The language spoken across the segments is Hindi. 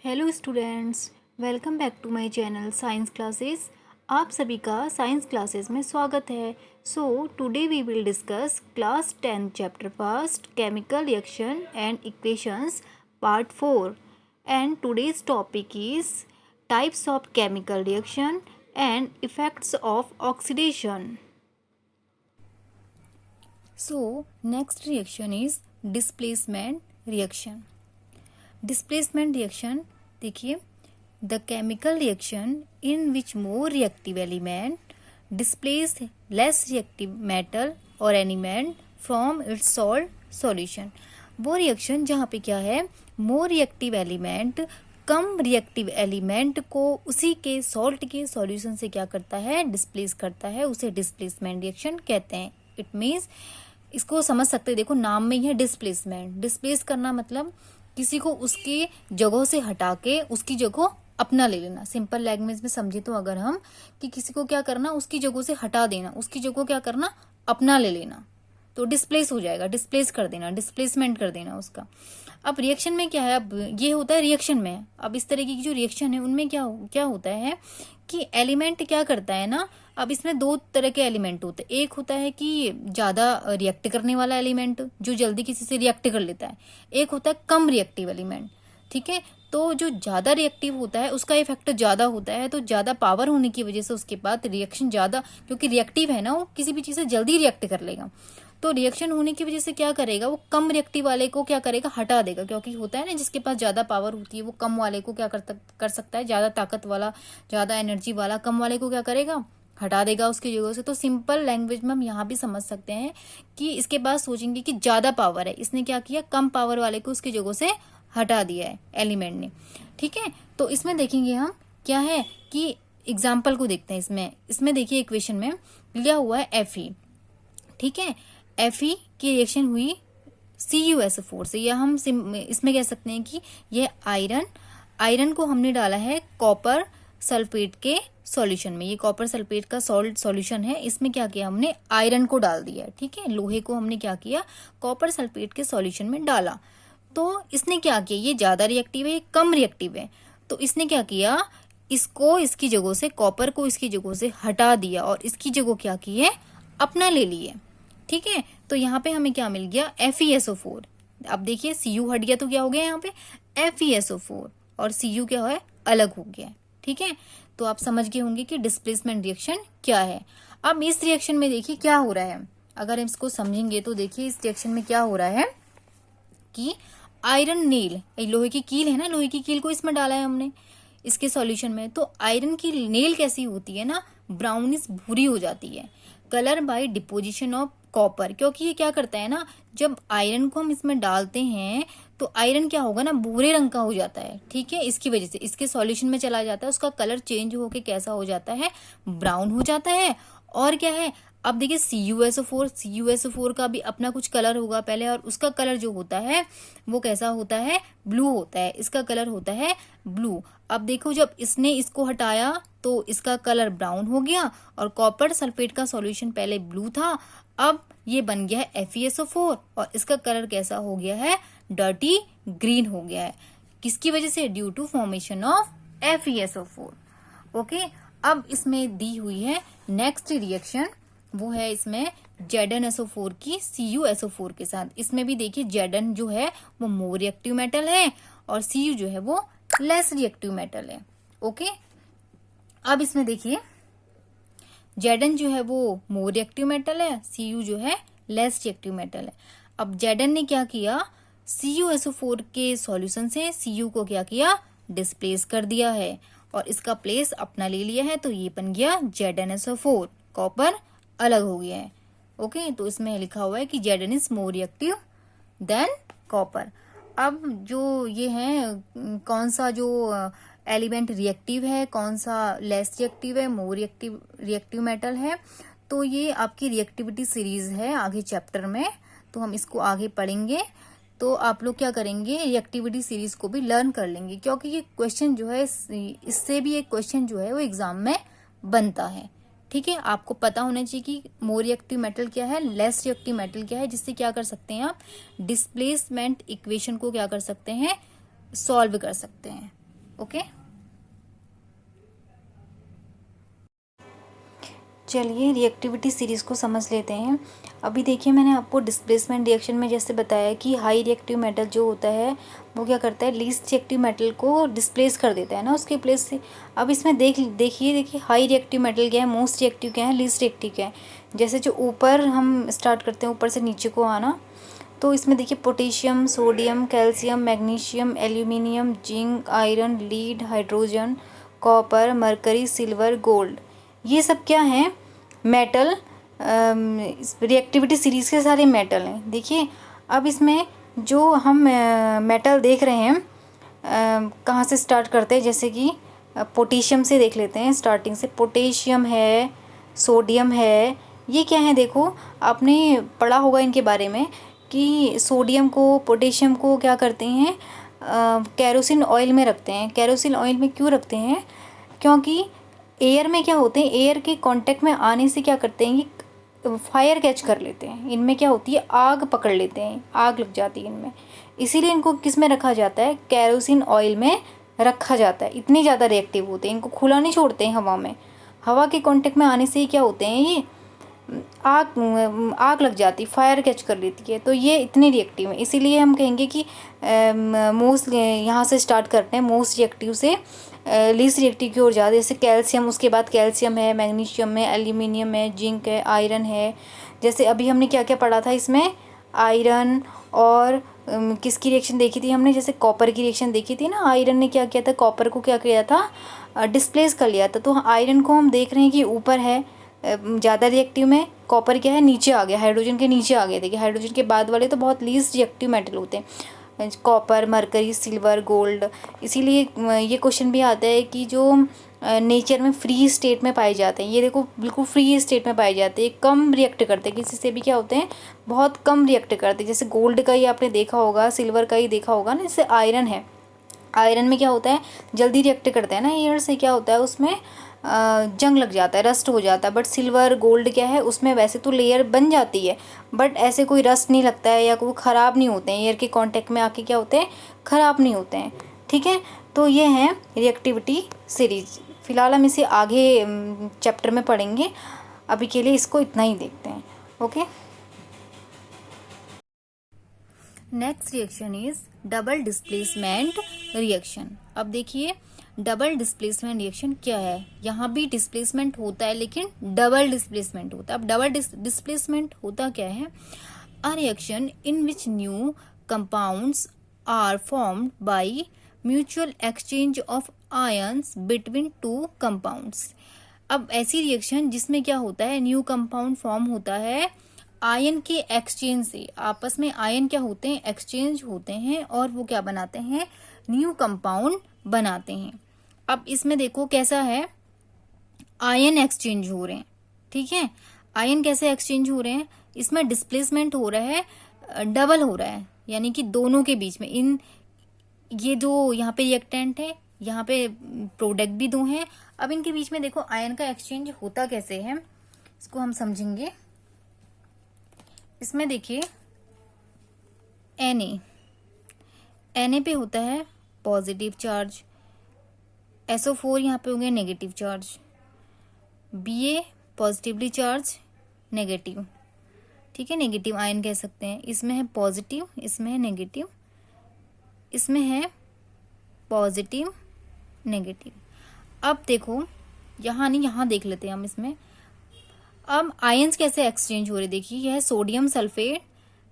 Hello students, welcome back to my channel science classes. आप सभी का साइंस क्लासेस में स्वागत है। So today we will discuss class 10 chapter first chemical reaction and equations part 4 and today's topic is types of chemical reaction and effects of oxidation. So next reaction is displacement reaction. Displacement reaction देखिए, the chemical reaction in which more reactive element displace less reactive metal और element from its salt solution. वो रिएक्शन जहाँ पे क्या है, मोर रिएक्टिव एलिमेंट कम रिएक्टिव एलिमेंट को उसी के सॉल्ट के सॉल्यूशन से क्या करता है, डिस्प्लेस करता है, उसे डिस्प्लेसमेंट रिएक्शन कहते हैं। इट मीन्स इसको समझ सकते हैं, देखो नाम में ही है डिस्प्लेसमेंट। डिस्प्लेस करना मतलब किसी को उसकी जगह से हटा के उसकी जगह अपना ले लेना। सिंपल लैंग्वेज में समझे तो अगर हम कि किसी को क्या करना, उसकी जगह से हटा देना, उसकी जगह क्या करना, अपना ले लेना, तो डिस्प्लेस हो जाएगा, डिस्प्लेस कर देना, डिस्प्लेसमेंट कर देना उसका। अब रिएक्शन में क्या है, अब ये होता है रिएक्शन में। अब इस तरीके की जो रिएक्शन है उनमें क्या होता है कि एलिमेंट क्या करता है ना, अब इसमें दो तरह के एलिमेंट होते हैं। एक होता है कि ज्यादा रिएक्ट करने वाला एलिमेंट जो जल्दी किसी से रिएक्ट कर लेता है, एक होता है कम रिएक्टिव एलिमेंट। ठीक है, तो जो ज्यादा रिएक्टिव होता है उसका इफेक्ट ज्यादा होता है, तो ज्यादा पावर होने की वजह से उसके बाद रिएक्शन ज्यादा, क्योंकि रिएक्टिव है ना, वो किसी भी चीज से जल्दी रिएक्ट कर लेगा। तो रिएक्शन होने की वजह से क्या करेगा, वो कम रिएक्टिव वाले को क्या करेगा, हटा देगा। क्योंकि होता है ना, जिसके पास ज्यादा पावर होती है वो कम वाले को क्या कर सकता है, ज्यादा ताकत वाला, ज्यादा एनर्जी वाला कम वाले को क्या करेगा, हटा देगा उसकी जगह से। तो सिंपल लैंग्वेज में हम यहाँ भी समझ सकते हैं कि इसके बाद सोचेंगे कि ज्यादा पावर है, इसने क्या किया, कम पावर वाले को उसकी जगह से हटा दिया है एलिमेंट ने। ठीक है, तो इसमें देखेंगे हम क्या है कि एग्जाम्पल को देखते हैं। इसमें देखिए इक्वेशन में लिया हुआ है Fe। ठीक है, Fe की रिएक्शन हुई CuSO4 से, या हम इसमें कह सकते हैं कि यह आयरन को हमने डाला है कॉपर सल्फेट के सॉल्यूशन में। ये कॉपर सल्फेट का सॉल्ट सॉल्यूशन है, इसमें क्या किया हमने, आयरन को डाल दिया। ठीक है, लोहे को हमने क्या किया, कॉपर सल्फेट के सॉल्यूशन में डाला। तो इसने क्या किया, ये ज्यादा रिएक्टिव है, कम रिएक्टिव है, तो इसने क्या किया, इसको इसकी जगह से, कॉपर को इसकी जगह से हटा दिया और इसकी जगह क्या की है, अपना ले लिए। ठीक है, तो यहाँ पे हमें क्या मिल गया, FeSO4। अब देखिए Cu हट गया तो क्या हो गया यहाँ पे, FeSO4, और Cu क्या है, अलग हो गया। ठीक है, तो आप समझ गए होंगे कि डिस्प्लेसमेंट रिएक्शन क्या है। अब इस रिएक्शन में देखिए क्या हो रहा है, अगर हम इसको समझेंगे तो देखिए इस रिएक्शन में क्या हो रहा है कि आयरन नेल, लोहे की कील है ना, लोहे की कील को इसमें डाला है हमने इसके सॉल्यूशन में। तो आयरन की नेल कैसी होती है ना, ब्राउनिश भूरी हो जाती है, colour bye deposition of copper. क्योंकि ये क्या करता है ना, जब आयरन को हम इसमें डालते हैं तो आयरन क्या होगा ना, भूरे रंग का हो जाता है। ठीक है, इसकी वजह से इसके सॉल्यूशन में चला जाता है, उसका कलर चेंज होके कैसा हो जाता है, ब्राउन हो जाता है। और क्या है, अब देखिए CuSO4 का भी अपना कुछ कलर होगा पहले, और उसका कलर जो होता है वो कैसा होता है, ब्लू होता है, इसका कलर होता है ब्लू। अब देखो जब इसने इसको हटाया तो इसका कलर ब्राउन हो गया, और कॉपर सल्फेट का सॉल्यूशन पहले ब्लू था, अब ये बन गया है FeSO4, और इसका कलर कैसा हो गया है, डर्टी ग्रीन हो गया है। किसकी वजह से, due to formation of FeSO4। Okay, अब इसमें दी हुई है नेक्स्ट रिएक्शन, वो है इसमें ZnSO4 की CuSO4 के साथ। इसमें भी देखिए Zn जो है वो मोर रिएक्टिव मेटल है, और Cu जो है वो लेस रिएक्टिव मेटल है। ओके, अब इसमें देखिए Zn जो है वो मोर रिएक्टिव मेटल है, Cu जो है लेस रिएक्टिव मेटल है। अब Zn ने क्या किया, CuSO4 के सॉल्यूशन से Cu को क्या किया, डिस्प्लेस कर दिया है, और इसका प्लेस अपना ले लिया है, तो ये बन गया ZnSO4, कॉपर अलग हो गया है। ओके, तो इसमें लिखा हुआ है कि Zn is more reactive than copper. अब जो ये है, कौन सा जो एलिमेंट रिएक्टिव है, कौन सा लेस रिएक्टिव है, मोर रिएक्टिव मेटल है, तो ये आपकी रिएक्टिविटी सीरीज है आगे चैप्टर में, तो हम इसको आगे पढ़ेंगे। तो आप लोग क्या करेंगे, रिएक्टिविटी सीरीज को भी लर्न कर लेंगे, क्योंकि ये क्वेश्चन जो है, इससे भी एक क्वेश्चन जो है वो एग्जाम में बनता है। ठीक है, आपको पता होना चाहिए कि मोर रिएक्टिव मेटल क्या है, लेस रिएक्टिव मेटल क्या है, जिससे क्या कर सकते हैं आप डिस्प्लेसमेंट इक्वेशन को क्या कर सकते हैं, सॉल्व कर सकते हैं। ओके, चलिए रिएक्टिविटी सीरीज को समझ लेते हैं। अभी देखिए मैंने आपको डिस्प्लेसमेंट रिएक्शन में जैसे बताया कि हाई रिएक्टिव मेटल जो होता है वो क्या करता है, लीस्ट रिएक्टिव मेटल को डिस्प्लेस कर देता है ना उसके प्लेस से। अब इसमें देखिए हाई रिएक्टिव मेटल क्या है, मोस्ट रिएक्टिव क्या है, लीस्ट रिएक्टिव क्या है। जैसे जो ऊपर हम स्टार्ट करते हैं ऊपर से नीचे को आना, तो इसमें देखिए potassium, sodium, calcium, magnesium, aluminium, zinc, iron, lead, hydrogen, copper, mercury, silver, gold, ये सब क्या हैं, मेटल। रिएक्टिविटी सीरीज़ के सारे मेटल हैं। देखिए अब इसमें जो हम मेटल देख रहे हैं, कहाँ से स्टार्ट करते हैं, जैसे कि पोटेशियम से देख लेते हैं। स्टार्टिंग से पोटेशियम है, सोडियम है, ये क्या है, देखो आपने पढ़ा होगा इनके बारे में कि सोडियम को, पोटेशियम को क्या करते हैं, केरोसिन ऑयल में रखते हैं। केरोसिन ऑयल में क्यों रखते हैं, क्योंकि एयर में क्या होते हैं, एयर के कांटेक्ट में आने से क्या करते हैं, ये फायर कैच कर लेते हैं। इनमें क्या होती है, आग पकड़ लेते हैं, आग लग जाती है इनमें। इसीलिए इनको किस में रखा जाता है, केरोसिन ऑयल में रखा जाता है। इतने ज़्यादा रिएक्टिव होते हैं, इनको खुला नहीं छोड़ते हैं हवा में। हवा के कांटेक्ट में आने से ही क्या होते हैं, ये आग लग जाती, फायर कैच कर लेती है। तो ये इतने रिएक्टिव हैं, इसीलिए हम कहेंगे कि मोस्ट, यहाँ से स्टार्ट करते हैं मोस्ट रिएक्टिव से लीस्ट रिएक्टिव की ओर ज़्यादा। जैसे कैल्शियम, उसके बाद कैल्शियम है, मैग्नीशियम है, एल्यूमिनियम है, जिंक है, आयरन है। जैसे अभी हमने क्या क्या पढ़ा था इसमें, आयरन और किसकी रिएक्शन देखी थी हमने, जैसे कॉपर की रिएक्शन देखी थी ना। आयरन ने क्या किया था, कॉपर को क्या किया था, डिस्प्लेस कर लिया था। तो आयरन को हम देख रहे हैं कि ऊपर है ज़्यादा रिएक्टिव में, कॉपर क्या है, नीचे आ गया, हाइड्रोजन के नीचे आ गया। देखिए हाइड्रोजन के बाद वाले तो बहुत लीस्ट रिएक्टिव मेटल होते हैं, कॉपर, मरकरी, सिल्वर, गोल्ड। इसीलिए ये क्वेश्चन भी आता है कि जो नेचर में फ्री स्टेट में पाए जाते हैं, ये देखो बिल्कुल फ्री स्टेट में पाए जाते हैं, कम रिएक्ट करते हैं, किसी से भी क्या होते हैं, बहुत कम रिएक्ट करते हैं। जैसे गोल्ड का ही आपने देखा होगा, सिल्वर का ही देखा होगा ना। जैसे आयरन है, आयरन में क्या होता है, जल्दी रिएक्ट करते हैं ना एयर से, क्या होता है उसमें जंग लग जाता है, रस्ट हो जाता है। बट सिल्वर, गोल्ड क्या है, उसमें वैसे तो लेयर बन जाती है बट ऐसे कोई रस्ट नहीं लगता है या कोई ख़राब नहीं होते हैं, एयर के कांटेक्ट में आके क्या होते हैं, ख़राब नहीं होते हैं। ठीक है, तो ये हैं रिएक्टिविटी सीरीज। फ़िलहाल हम इसे आगे चैप्टर में पढ़ेंगे, अभी के लिए इसको इतना ही देखते हैं। Okay, next reaction is double displacement reaction. अब देखिए डबल डिस्प्लेसमेंट रिएक्शन क्या है, यहाँ भी डिस्प्लेसमेंट होता है लेकिन डबल डिस्प्लेसमेंट होता है। अब डबल डिस्प्लेसमेंट होता क्या है, a reaction in which new compounds are formed by mutual exchange of ions between two compounds. अब ऐसी रिएक्शन जिसमें क्या होता है, न्यू कंपाउंड फॉर्म होता है आयन के एक्सचेंज से। आपस में आयन क्या होते हैं, एक्सचेंज होते हैं और वो क्या बनाते हैं, न्यू कंपाउंड बनाते हैं। अब इसमें देखो कैसा है, आयन एक्सचेंज हो रहे हैं। ठीक है, आयन कैसे एक्सचेंज हो रहे हैं, इसमें डिस्प्लेसमेंट हो रहा है, डबल हो रहा है, यानी कि दोनों के बीच में। इन ये जो यहाँ पे रिएक्टेंट है, यहाँ पे प्रोडक्ट भी दो हैं। अब इनके बीच में देखो आयन का एक्सचेंज होता कैसे है, इसको हम समझेंगे। इसमें देखिए Na पे होता है पॉजिटिव चार्ज, SO4 यहाँ पे हो गया negative charge, Ba positively charge, negative. ठीक है, नेगेटिव आयन कह सकते हैं। इसमें है पॉजिटिव, इसमें है नेगेटिव, इसमें है पॉजिटिव नेगेटिव। अब देखो यहाँ नहीं, यहाँ देख लेते हैं हम इसमें। अब आयंस कैसे एक्सचेंज हो रहे, देखिए यह है सोडियम सल्फेट,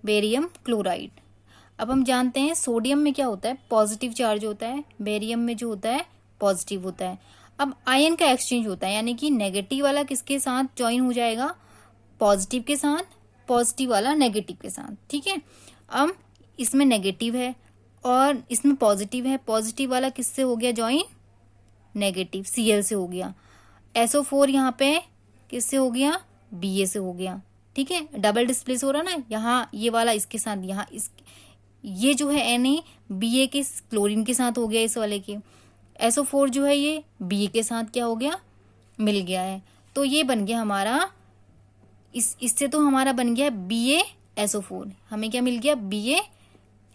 बेरियम क्लोराइड। अब हम जानते हैं सोडियम में क्या होता है, पॉजिटिव चार्ज होता है, बेरियम में जो होता है पॉजिटिव होता है। अब आयन का एक्सचेंज होता है, यानी कि नेगेटिव वाला किसके साथ ज्वाइन हो जाएगा, पॉजिटिव के साथ, पॉजिटिव वाला नेगेटिव के साथ। ठीक है, अब इसमें नेगेटिव है और इसमें पॉजिटिव है, पॉजिटिव वाला किससे हो गया ज्वाइन, नेगेटिव Cl से हो गया। SO4 यहाँ पे किससे हो गया, Ba से हो गया। ठीक है, डबल डिस्प्लेस हो रहा ना, यहाँ ये वाला इसके साथ, यहाँ इस ये जो है Na Ba के क्लोरीन के साथ हो गया, इस वाले के। SO4 जो है ये Ba के साथ क्या हो गया, मिल गया है। तो ये बन गया हमारा, इससे तो हमारा बन गया BaSO4, हमें क्या मिल गया,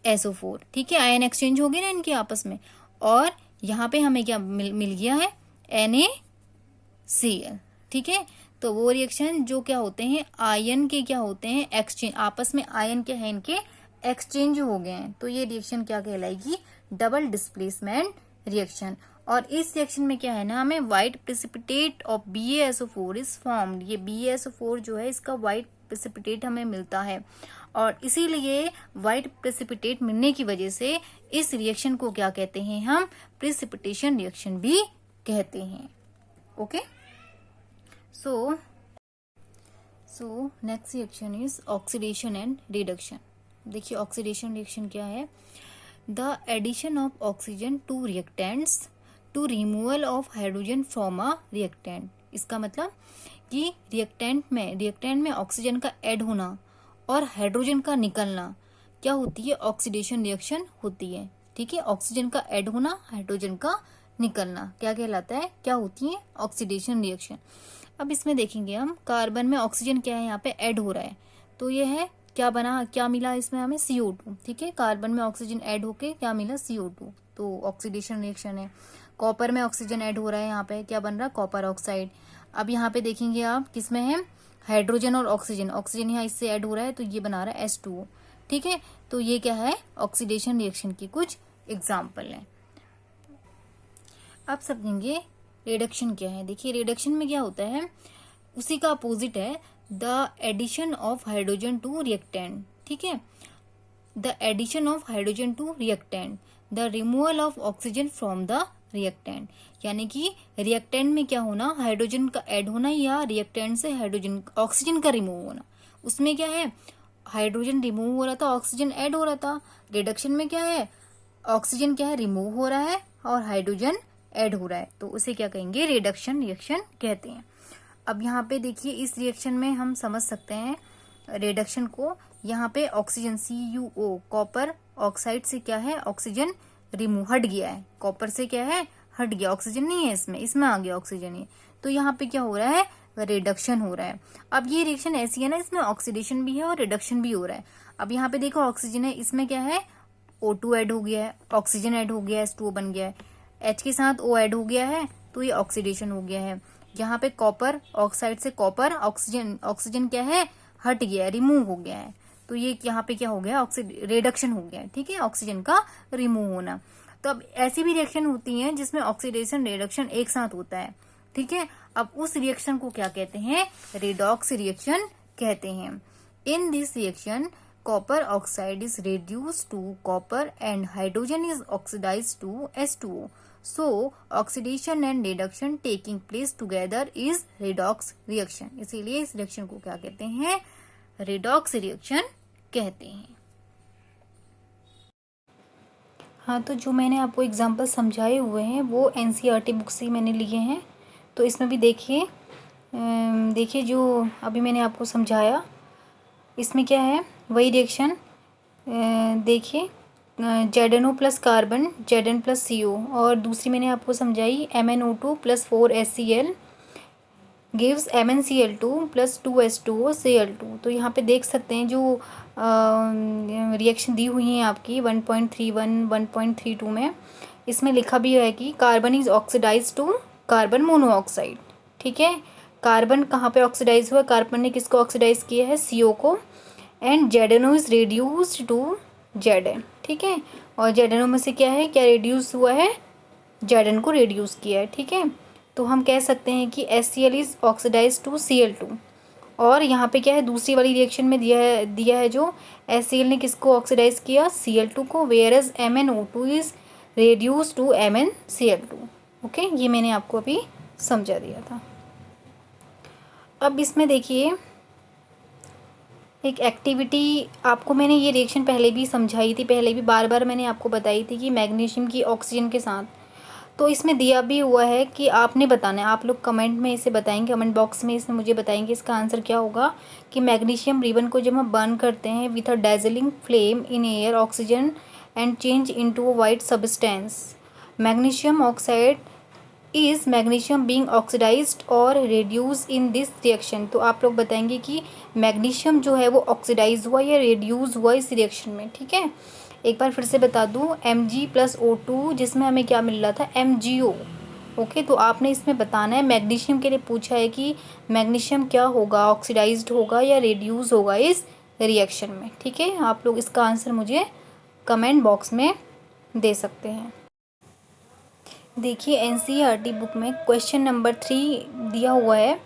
BaSO4। ठीक है, आयन एक्सचेंज हो गए ना इनके आपस में। और यहाँ पे हमें क्या मिल गया है, NaCl, ठीक है। तो वो रिएक्शन जो क्या होते हैं, आयन के क्या होते हैं, एक्सचेंज, आपस में आयन क्या है इनके एक्सचेंज हो गए हैं, तो ये रिएक्शन क्या कहलाएगी, डबल डिस्प्लेसमेंट रिएक्शन। और इस रिएक्शन में क्या है ना, हमें white precipitate of BaSO4 is formed, ये BaSO4 जो है इसका व्हाइट प्रेसिपिटेट हमें मिलता है, और इसीलिए व्हाइट प्रेसिपिटेट मिलने की वजह से इस रिएक्शन को क्या कहते हैं, हम प्रेसिपिटेशन रिएक्शन भी कहते हैं। Okay, so next reaction is oxidation and reduction. देखिए ऑक्सीडेशन रिएक्शन क्या है, the addition of oxygen to reactants to removal of hydrogen from a reactant. इसका मतलब कि रिएक्टेंट में ऑक्सीजन का ऐड होना और हाइड्रोजन का निकलना क्या होती है, ऑक्सीडेशन रिएक्शन होती है, ठीक है। ऑक्सीजन का ऐड होना, हाइड्रोजन का निकलना क्या कहलाता है, क्या होती है, ऑक्सीडेशन रिएक्शन। अब इसमें देखेंगे हम, कार्बन में ऑक्सीजन क्या है, यहाँ पे ऐड हो रहा है, तो ये है क्या बना, क्या मिला इसमें हमें, CO2, ठीक है। कार्बन में ऑक्सीजन ऐड होके क्या मिला, CO2, तो ऑक्सीडेशन रिएक्शन है। कॉपर में ऑक्सीजन ऐड हो रहा है, यहाँ पे क्या बन रहा है, कॉपर ऑक्साइड। अब यहाँ पे देखेंगे आप किसमें है, हाइड्रोजन और ऑक्सीजन, ऑक्सीजन यहाँ इससे ऐड हो रहा है तो ये बना रहा है H2O, ठीक है। तो ये क्या है, ऑक्सीडेशन रिएक्शन की कुछ एग्जाम्पल है। अब समझेंगे रिडक्शन क्या है। देखिए रिडक्शन में क्या होता है, उसी का अपोजिट है, the addition of hydrogen to reactant, ठीक है। The addition of hydrogen to reactant, the removal of oxygen from the reactant, यानी कि रिएक्टेंट में क्या होना, हाइड्रोजन का ऐड होना या रिएक्टेंट से हाइड्रोजन ऑक्सीजन का रिमूव होना। उसमें क्या है, हाइड्रोजन रिमूव हो रहा था, ऑक्सीजन ऐड हो रहा था। रिडक्शन में क्या है, ऑक्सीजन क्या है, रिमूव हो रहा है और हाइड्रोजन ऐड हो रहा है, तो उसे क्या कहेंगे, रिडक्शन रिएक्शन कहते हैं। अब यहाँ पे देखिए इस रिएक्शन में हम समझ सकते हैं रिडक्शन को, यहाँ पे ऑक्सीजन CuO, कॉपर ऑक्साइड से क्या है, ऑक्सीजन रिमूव हट गया है, कॉपर से क्या है, हट गया, ऑक्सीजन नहीं है इसमें आ गया ऑक्सीजन ही, तो यहाँ पे क्या हो रहा है, रिडक्शन हो रहा है। अब ये रिएक्शन ऐसी है ना, इसमें ऑक्सीडेशन भी है और रिडक्शन भी हो रहा है। अब यहाँ पे देखो ऑक्सीजन है, इसमें क्या है, O2 ऐड हो गया है, ऑक्सीजन ऐड हो गया है, H2O बन गया है, H के साथ O ऐड हो गया है, तो ये ऑक्सीडेशन हो गया है। यहाँ पे कॉपर ऑक्साइड से कॉपर ऑक्सीजन क्या है, हट गया है, रिमूव हो गया है, तो ये यहाँ पे क्या हो गया, रिडक्शन हो गया है, ठीक है, ऑक्सीजन का रिमूव होना। तो अब ऐसी भी रिएक्शन होती हैं जिसमें ऑक्सीडेशन रिडक्शन एक साथ होता है, ठीक है। अब उस रिएक्शन को क्या कहते हैं, रिडॉक्स रिएक्शन कहते हैं। इन this reaction copper oxide is reduced to copper and hydrogen is oxidized to H2O. So oxidation and reduction taking place together is redox reaction. इसीलिए इस रिएक्शन को क्या कहते हैं, redox रिएक्शन कहते हैं। हाँ, तो जो मैंने आपको एग्जाम्पल समझाए हुए हैं वो NCERT बुक से मैंने लिए हैं, तो इसमें भी देखिए जो अभी मैंने आपको समझाया, इसमें क्या है, वही रिएक्शन देखिए, ZnO plus carbon Zn plus CO, और दूसरी मैंने आपको समझाई MnO2 plus 4HCl gives MnCl2 plus 2H2O Cl2। तो यहाँ पे देख सकते हैं जो रिएक्शन दी हुई हैं आपकी 1.31 1.32 में, इसमें लिखा भी है कि carbon is oxidise to carbon monoxide, ठीक है। कार्बन कहाँ पे ऑक्सीडाइज हुआ, कार्बन ने किसको ऑक्सीडाइज किया है, CO को, and ZnO is reduced to Zn, ठीक है। और ZnO में से क्या है, क्या रिड्यूस हुआ है, Zn को रिड्यूस किया है, ठीक है। तो हम कह सकते हैं कि HCl is oxidise to Cl2, और यहाँ पे क्या है, दूसरी वाली रिएक्शन में दिया है जो HCl ने किसको ऑक्सीडाइज किया, Cl2 को, whereas MnO2 is reduce to MnCl2। Okay, ये मैंने आपको अभी समझा दिया था। अब इसमें देखिए एक एक्टिविटी, आपको मैंने ये रिएक्शन पहले भी समझाई थी, पहले भी बार बार मैंने आपको बताई थी कि मैग्नीशियम की ऑक्सीजन के साथ, तो इसमें दिया भी हुआ है कि आपने बताना है, आप लोग कमेंट में इसे बताएंगे, कमेंट बॉक्स में इसमें मुझे बताएंगे इसका आंसर क्या होगा, कि मैग्नीशियम रिबन को जब हम बर्न करते हैं with a dazzling flame in air oxygen and change into a white substance, magnesium oxide is magnesium being oxidised और रेड्यूस इन दिस रिएक्शन। तो आप लोग बताएंगे कि मैग्नीशियम जो है वो ऑक्सीडाइज हुआ या रेड्यूस हुआ इस रिएक्शन में, ठीक है। एक बार फिर से बता दूँ, Mg+O2 जिसमें हमें क्या मिल रहा था, MgO। ओके, तो आपने इसमें बताना है, मैग्नीशियम के लिए पूछा है कि मैग्नीशियम क्या होगा, ऑक्सीडाइज्ड होगा या रिड्यूस होगा इस रिएक्शन में। ठीक है, आप लोग इसका आंसर मुझे कमेंट बॉक्स में दे सकते हैं। देखिए एनसीईआरटी बुक में क्वेश्चन नंबर 3 दिया हुआ है,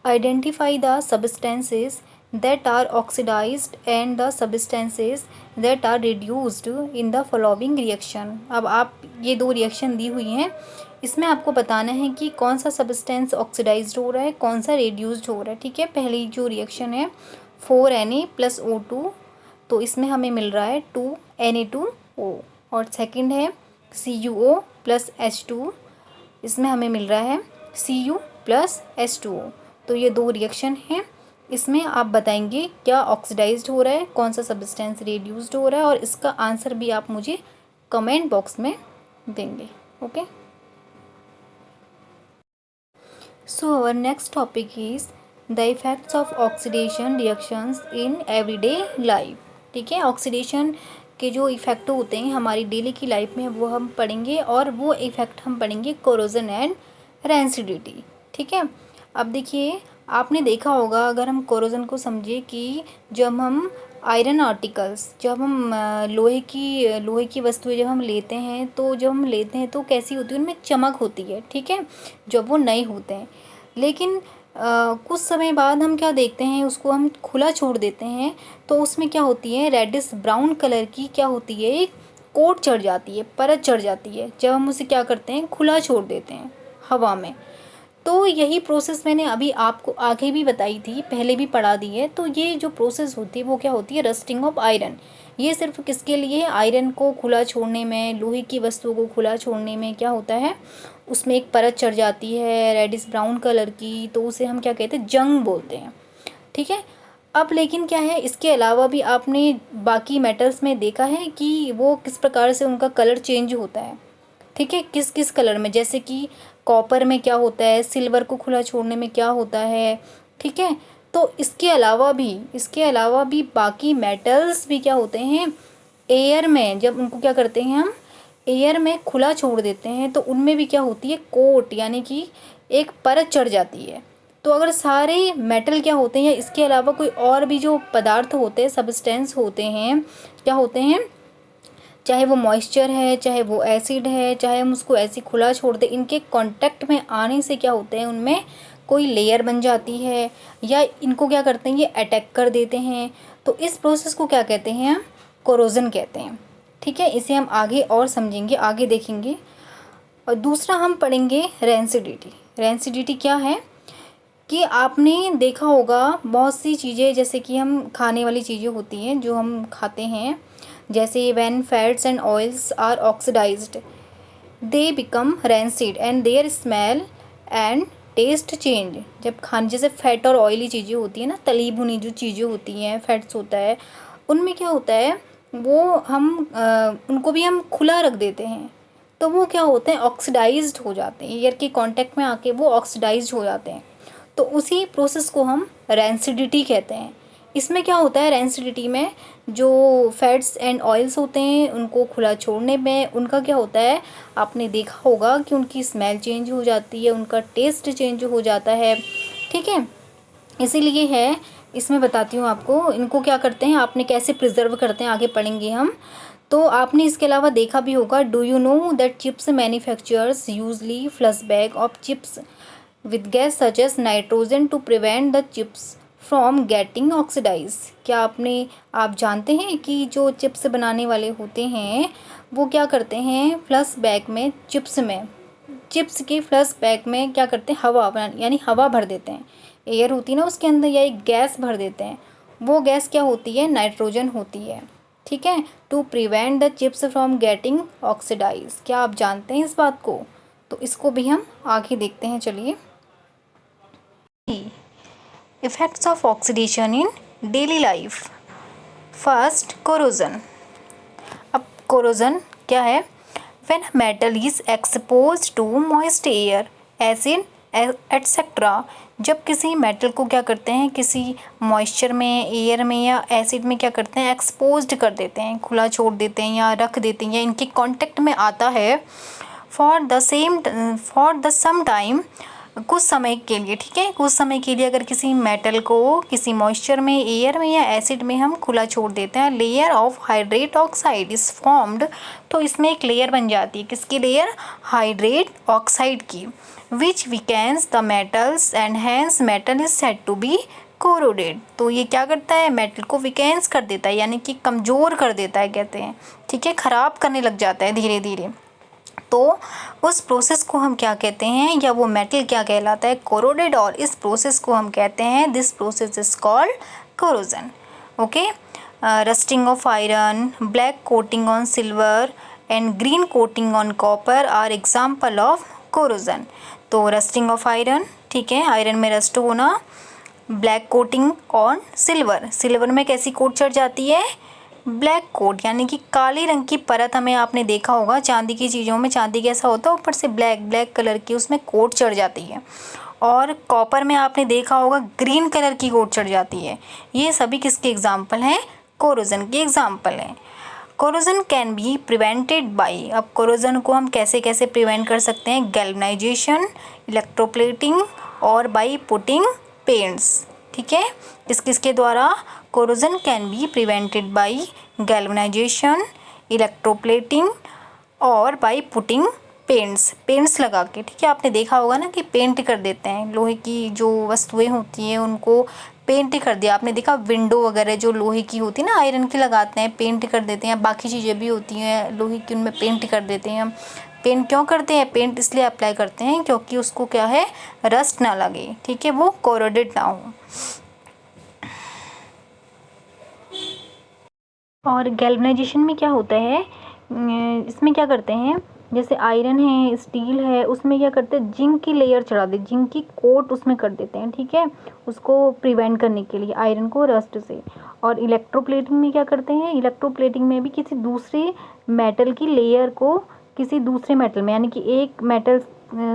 identify the substances that are oxidised and the substances that are reduced in the following reaction. अब आप ये 2 रिएक्शन दी हुई हैं, इसमें आपको बताना है कि कौन सा सब्सटेंस ऑक्सीडाइज्ड हो रहा है, कौन सा रिड्यूस्ड हो रहा है। ठीक है, पहली जो रिएक्शन है 4Na+O2, तो इसमें हमें मिल रहा है 2Na2O, और सेकंड है CuO+H2, इसमें हमें मिल रहा है Cu+H2O। तो ये 2 रिएक्शन हैं, इसमें आप बताएंगे क्या ऑक्सीडाइज्ड हो रहा है, कौन सा सब्सटेंस रिड्यूस्ड हो रहा है, और इसका आंसर भी आप मुझे कमेंट बॉक्स में देंगे। Okay, so our next topic is the effects of oxidation reactions in everyday life. ठीक है, ऑक्सीडेशन के जो इफ़ेक्ट होते हैं हमारी डेली की लाइफ में वो हम पढ़ेंगे, और वो इफ़ेक्ट हम पढ़ेंगे कोरोजन एंड रेंसिडिटी। ठीक है, अब देखिए आपने देखा होगा, अगर हम कोरोजन को समझे कि जब हम आयरन आर्टिकल्स, जब हम लोहे की वस्तुएं जब हम लेते हैं, तो जब हम लेते हैं तो कैसी होती है, उनमें चमक होती है। ठीक है, जब वो नए होते हैं, लेकिन कुछ समय बाद हम क्या देखते हैं, उसको हम खुला छोड़ देते हैं, तो उसमें क्या होती है, रेडिश ब्राउन कलर की क्या होती है, एक कोट चढ़ जाती है, परत चढ़ जाती है, जब हम उसे क्या करते हैं, खुला छोड़ देते हैं हवा में। तो यही प्रोसेस मैंने अभी आपको आगे भी बताई थी, पहले भी पढ़ा दी है। तो ये जो प्रोसेस होती है वो क्या होती है, रस्टिंग ऑफ आयरन। ये सिर्फ किसके लिए है, आयरन को खुला छोड़ने में, लोहे की वस्तुओं को खुला छोड़ने में क्या होता है, उसमें एक परत चढ़ जाती है रेडिश ब्राउन कलर की, तो उसे हम क्या कहते हैं, जंग बोलते हैं। ठीक है, अब लेकिन क्या है, इसके अलावा भी आपने बाकी मेटल्स में देखा है कि वो किस प्रकार से उनका कलर चेंज होता है। ठीक है, किस किस कलर में, जैसे कि कॉपर में क्या होता है, सिल्वर को खुला छोड़ने में क्या होता है। ठीक है, तो इसके अलावा भी बाकी मेटल्स भी क्या होते हैं, एयर में जब उनको क्या करते हैं, हम एयर में खुला छोड़ देते हैं, तो उनमें भी क्या होती है, कोट यानी कि एक परत चढ़ जाती है। तो अगर सारे मेटल क्या होते हैं, या इसके अलावा कोई और भी जो पदार्थ होते हैं, सब्सटेंस होते हैं, क्या होते हैं, चाहे वो मॉइस्चर है, चाहे वो एसिड है, चाहे हम उसको ऐसे खुला छोड़ दें, इनके कांटेक्ट में आने से क्या होते हैं, उनमें कोई लेयर बन जाती है, या इनको क्या करते हैं, ये अटैक कर देते हैं। तो इस प्रोसेस को क्या कहते हैं, हम कोरोजन कहते हैं। ठीक है, इसे हम आगे और समझेंगे, आगे देखेंगे। और दूसरा हम पढ़ेंगे रेंसिडिटी। रेंसिडिटी क्या है कि आपने देखा होगा बहुत सी चीज़ें, जैसे कि हम खाने वाली चीज़ें होती हैं जो हम खाते हैं, जैसे when fats and oils are oxidised they become rancid and their smell and taste change. जब खाने, जैसे फैट और ऑयली चीज़ें होती हैं ना, तली भुनी जो चीज़ें होती हैं, फैट्स होता है, उनमें क्या होता है, वो हम उनको भी हम खुला रख देते हैं, तो वो क्या होते हैं, ऑक्सीडाइज्ड हो जाते हैं, एयर के कांटेक्ट में आके वो ऑक्सीडाइज्ड हो जाते हैं। तो उसी प्रोसेस को हम रेंसिडिटी कहते हैं। इसमें क्या होता है, रेंसिडिटी में जो फैट्स एंड ऑयल्स होते हैं उनको खुला छोड़ने में उनका क्या होता है, आपने देखा होगा कि उनकी स्मेल चेंज हो जाती है, उनका टेस्ट चेंज हो जाता है। ठीक है, इसीलिए है, इसमें बताती हूँ आपको इनको क्या करते हैं, आपने कैसे प्रिजर्व करते हैं, आगे पढ़ेंगे हम। तो आपने इसके अलावा देखा भी होगा, do you know that chips manufacturers usually flush bag of chips with gas such as nitrogen to prevent the chips from getting oxidized। क्या आप जानते हैं कि जो चिप्स बनाने वाले होते हैं वो क्या करते हैं, फ्लश बैग में चिप्स के फ्लश बैग में क्या करते हैं, यानी हवा भर देते हैं, एयर होती है ना उसके अंदर, या एक गैस भर देते हैं। वो गैस क्या होती है, नाइट्रोजन होती है। ठीक है, to prevent the chips from getting oxidise. क्या आप जानते हैं इस बात को, तो इसको भी हम आगे देखते हैं। चलिए, effects of oxidation in daily life. First, corrosion. अब कोरोजन क्या है, when metal is expose to moist air, acid etcetera, जब किसी मेटल को क्या करते हैं, किसी मॉइस्चर में, एयर में या एसिड में क्या करते हैं, एक्सपोज्ड कर देते हैं, खुला छोड़ देते हैं या रख देते हैं या इनके कांटेक्ट में आता है फॉर द सम टाइम, कुछ समय के लिए, ठीक है, कुछ समय के लिए अगर किसी मेटल को किसी मॉइस्चर में, एयर में या एसिड में हम खुला छोड़ देते हैं, layer of hydrate oxide is formed, तो इसमें एक लेयर बन जाती है, किसकी लेयर, हाइड्रेट ऑक्साइड की, which weakens the metals and hence metal is said to be corroded. तो ये क्या करता है, मेटल को वीकेंस कर देता है, यानी कि कमज़ोर कर देता है कहते हैं, ठीक है, ख़राब करने लग जाता है धीरे धीरे। तो उस प्रोसेस को हम क्या कहते हैं, या वो मेटल क्या कहलाता है, कोरोडेड, और इस प्रोसेस को हम कहते हैं, this process is called corrosion. Okay, rusting of iron, black coating on silver and green coating on copper are example of corrosion. तो रस्टिंग ऑफ आयरन, ठीक है, आयरन में रस्ट होना, black coating on silver, silver में कैसी कोट चढ़ जाती है, ब्लैक कोट, यानी कि काले रंग की परत, हमें आपने देखा होगा चांदी की चीज़ों में, चांदी कैसा होता है, ऊपर से ब्लैक कलर की उसमें कोट चढ़ जाती है, और कॉपर में आपने देखा होगा ग्रीन कलर की कोट चढ़ जाती है। ये सभी किसके एग्जाम्पल हैं, कोरोजन के एग्जाम्पल हैं। Corrosion can be prevented by, अब कोरोजन को हम कैसे कैसे प्रिवेंट कर सकते हैं, गैल्वनाइजेशन, इलेक्ट्रोप्लेटिंग और बाई पुटिंग पेंट्स, ठीक है, किसके द्वारा, corrosion can be prevented by galvanisation, electroplating और बाई पुटिंग पेंट्स लगा के, ठीक है, आपने देखा होगा ना कि पेंट कर देते हैं, लोहे की जो वस्तुएं होती हैं उनको पेंट कर दिया, आपने देखा विंडो वगैरह जो लोहे की होती है ना, आयरन की लगाते हैं, पेंट कर देते हैं, बाकी चीज़ें भी होती हैं लोहे की, उनमें पेंट कर देते हैं। पेंट क्यों करते हैं, पेंट इसलिए अप्लाई करते हैं क्योंकि उसको क्या है, रस्ट ना लगे, ठीक है, वो कोरोडेड ना हो। और गैल्वनाइजेशन में क्या होता है, इसमें क्या करते हैं, जैसे आयरन है, स्टील है, उसमें क्या करते हैं, जिंक की लेयर चढ़ा दे, जिंक की कोट उसमें कर देते हैं, ठीक है, उसको प्रिवेंट करने के लिए आयरन को रस्ट से। और इलेक्ट्रोप्लेटिंग में क्या करते हैं, इलेक्ट्रोप्लेटिंग में भी किसी दूसरे मेटल की लेयर को किसी दूसरे मेटल में, यानी कि एक मेटल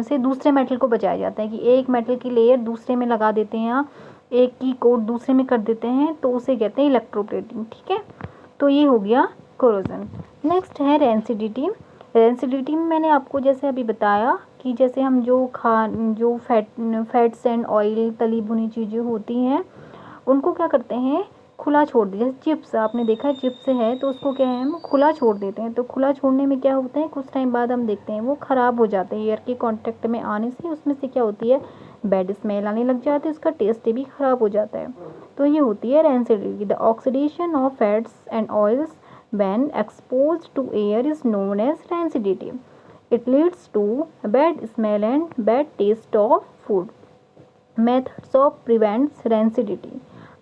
से दूसरे मेटल को बचाया जाता है, कि एक मेटल की लेयर दूसरे में लगा देते हैं या एक की कोट दूसरे में कर देते हैं, तो उसे कहते हैं इलेक्ट्रोप्लेटिंग, ठीक है। तो ये हो गया कोरोजन। नेक्स्ट है रेंसिडिटी। रेंसिडिटी में मैंने आपको जैसे अभी बताया कि जैसे हम जो फैट्स एंड ऑयल, तली भुनी चीज़ें होती हैं, उनको क्या करते हैं, खुला छोड़ देते, जैसे चिप्स, आपने देखा है चिप्स है तो उसको क्या है, हम खुला छोड़ देते हैं, तो खुला छोड़ने में क्या होता है, कुछ टाइम बाद हम देखते हैं वो ख़राब हो जाते हैं, एयर के कांटेक्ट में आने से उसमें से क्या होती है, बैड स्मेल आने लग जाती है, उसका टेस्ट भी ख़राब हो जाता है। तो ये होती है rancidity. The oxidation of fats and oils when exposed to air is known as rancidity. It leads to bad smell and bad taste of food. Methods of prevents rancidity.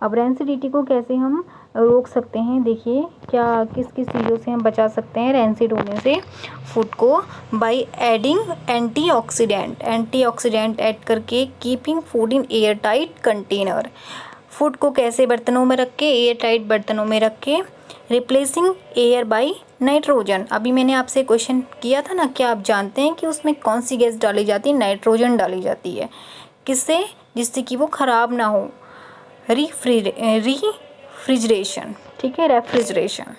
अब रेंसिडिटी को कैसे हम रोक सकते हैं, देखिए क्या किस किस चीज़ों से हम बचा सकते हैं रेंसिड होने से फूड को, बाय एडिंग एंटीऑक्सीडेंट ऐड करके, keeping food in air tight container, food को कैसे बर्तनों में रख के, एयर टाइट बर्तनों में रख के, रिप्लेसिंग एयर बाय नाइट्रोजन। अभी मैंने आपसे क्वेश्चन किया था ना, क्या आप जानते हैं कि उसमें कौन सी गैस डाली जाती है, नाइट्रोजन डाली जाती है, किससे, जिससे कि वो ख़राब ना हो, रिफ्रिजरेशन, ठीक है, रेफ्रिजरेशन।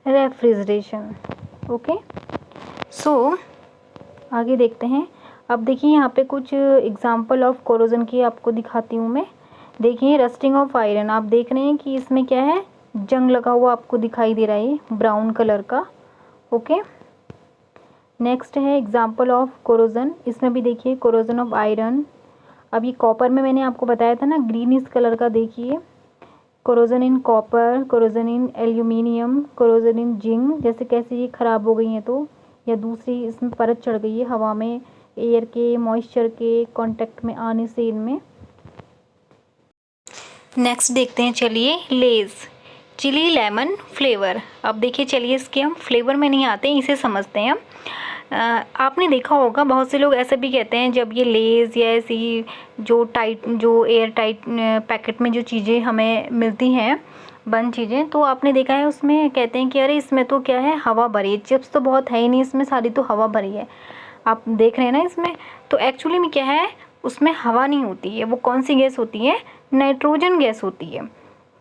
Refrigeration, okay. सो आगे देखते हैं। अब देखिए यहाँ पे कुछ एग्जांपल ऑफ कोरोजन की आपको दिखाती हूँ मैं। देखिए रस्टिंग ऑफ आयरन, आप देख रहे हैं कि इसमें क्या है, जंग लगा हुआ आपको दिखाई दे रहा है ब्राउन कलर का, ओके। नेक्स्ट है एग्जांपल ऑफ कोरोजन, इसमें भी देखिए कोरोजन ऑफ आयरन। अब ये कॉपर में मैंने आपको बताया था ना, ग्रीनिश कलर का, देखिए corrosion in copper, corrosion in aluminium, corrosion in zinc, जैसे कैसे ये ख़राब हो गई हैं तो, या दूसरी इसमें परत चढ़ गई है हवा में, एयर के मॉइस्चर के कांटेक्ट में आने से इनमें। नेक्स्ट देखते हैं, चलिए लेज़, चिली लेमन फ्लेवर। अब देखिए चलिए इसके हम फ्लेवर में नहीं आते हैं, इसे समझते हैं हम। आपने देखा होगा बहुत से लोग ऐसे भी कहते हैं, जब ये लेज़ या ऐसी जो एयर टाइट पैकेट में जो चीज़ें हमें मिलती हैं बंद चीज़ें, तो आपने देखा है उसमें कहते हैं कि अरे इसमें तो क्या है, हवा भरी है, चिप्स तो बहुत है ही नहीं इसमें, सारी तो हवा भरी है। आप देख रहे हैं ना इसमें, तो एक्चुअली में क्या है, उसमें हवा नहीं होती है। वो कौन सी गैस होती है, नाइट्रोजन गैस होती है।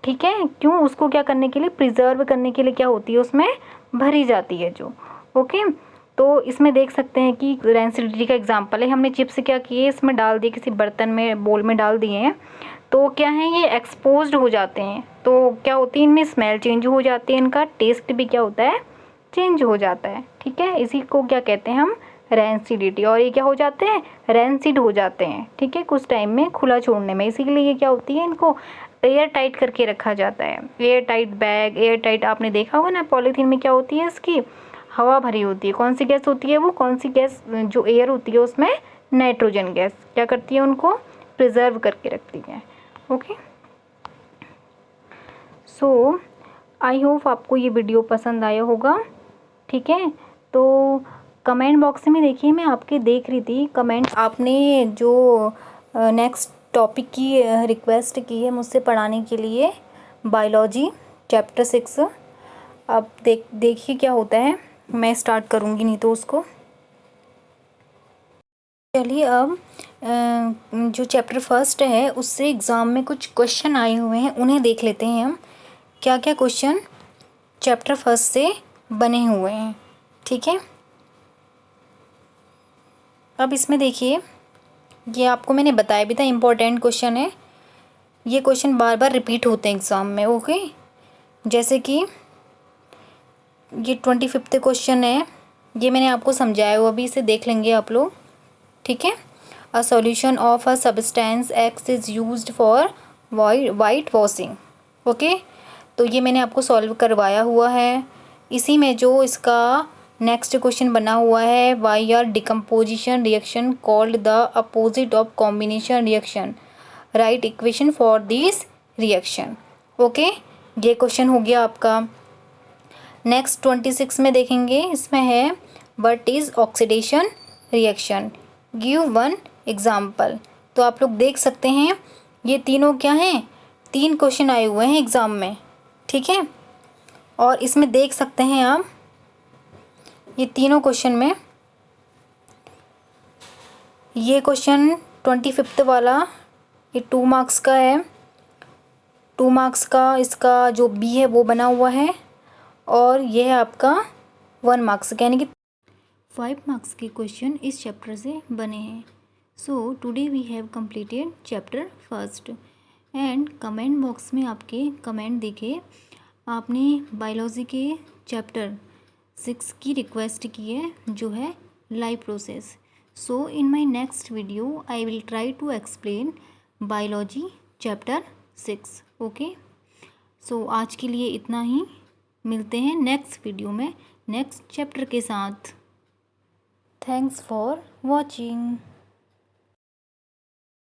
ठीक है, क्यों, उसको क्या करने के लिए, प्रिजर्व करने के लिए क्या होती है, उसमें भरी जाती है जो। ओके, तो इसमें देख सकते हैं कि रेंसिडिटी का एग्जांपल है, हमने चिप्स क्या किए, इसमें डाल दिए, किसी बर्तन में, बोल में डाल दिए हैं, तो क्या है, ये एक्सपोज्ड हो जाते हैं, तो क्या होती है, इनमें स्मेल चेंज हो जाती है, इनका टेस्ट भी क्या होता है, चेंज हो जाता है। ठीक है, इसी को क्या कहते हैं हम, रेंसिडिटी। और ये क्या हो जाते हैं, रेंसिड हो जाते हैं। ठीक है, कुछ टाइम में खुला छोड़ने में, इसीलिए ये क्या होती है, इनको एयर टाइट करके रखा जाता है। Air tight bag, air tight, आपने देखा होगा ना, पॉलीथीन में क्या होती है, इसकी हवा भरी होती है। कौन सी गैस होती है वो, कौन सी गैस, जो एयर होती है उसमें नाइट्रोजन गैस क्या करती है, उनको प्रिजर्व करके रखती है। ओके, सो आई होप आपको ये वीडियो पसंद आया होगा। ठीक है, तो कमेंट बॉक्स में देखिए, मैं आपके देख रही थी कमेंट, आपने जो नेक्स्ट टॉपिक की रिक्वेस्ट की है मुझसे पढ़ाने के लिए, बायोलॉजी चैप्टर 6। अब देखिए क्या होता है, मैं स्टार्ट करूँगी नहीं तो उसको। चलिए, अब जो चैप्टर फर्स्ट है उससे एग्ज़ाम में कुछ क्वेश्चन आए हुए हैं, उन्हें देख लेते हैं हम, क्या क्या क्वेश्चन चैप्टर फर्स्ट से बने हुए हैं। ठीक है, अब इसमें देखिए, ये आपको मैंने बताया भी था, इम्पोर्टेंट क्वेश्चन है। ये क्वेश्चन बार बार रिपीट होते हैं एग्ज़ाम में। ओके, जैसे कि ये 25वां क्वेश्चन है, ये मैंने आपको समझाया हुआ, अभी इसे देख लेंगे आप लोग। ठीक है, a solution of a substance x is used for white washing. Okay, तो ये मैंने आपको सॉल्व करवाया हुआ है। इसी में जो इसका नेक्स्ट क्वेश्चन बना हुआ है, why are decomposition reaction called the opposite of combination reaction, write equation for this reaction. Okay, ये क्वेश्चन हो गया आपका। नेक्स्ट 26 में देखेंगे, इसमें है what is oxidation reaction, give one example. तो आप लोग देख सकते हैं, ये तीनों क्या हैं, 3 क्वेश्चन आए हुए हैं एग्ज़ाम में। ठीक है, और इसमें देख सकते हैं आप, ये तीनों क्वेश्चन में, ये क्वेश्चन 25 वाला ये 2 मार्क्स का है, 2 मार्क्स का इसका जो बी है वो बना हुआ है, और ये है आपका 1 मार्क्स का, यानी कि 5 मार्क्स के क्वेश्चन इस चैप्टर से बने हैं। So today we have completed chapter first. And comment box में आपके कमेंट देखे, आपने बायोलॉजी के चैप्टर 6 की रिक्वेस्ट की है, जो है life process. So in my next video I will try to explain biology chapter 6। Okay, so आज के लिए इतना ही, मिलते हैं नेक्स्ट वीडियो में नेक्स्ट चैप्टर के साथ। Thanks for watching.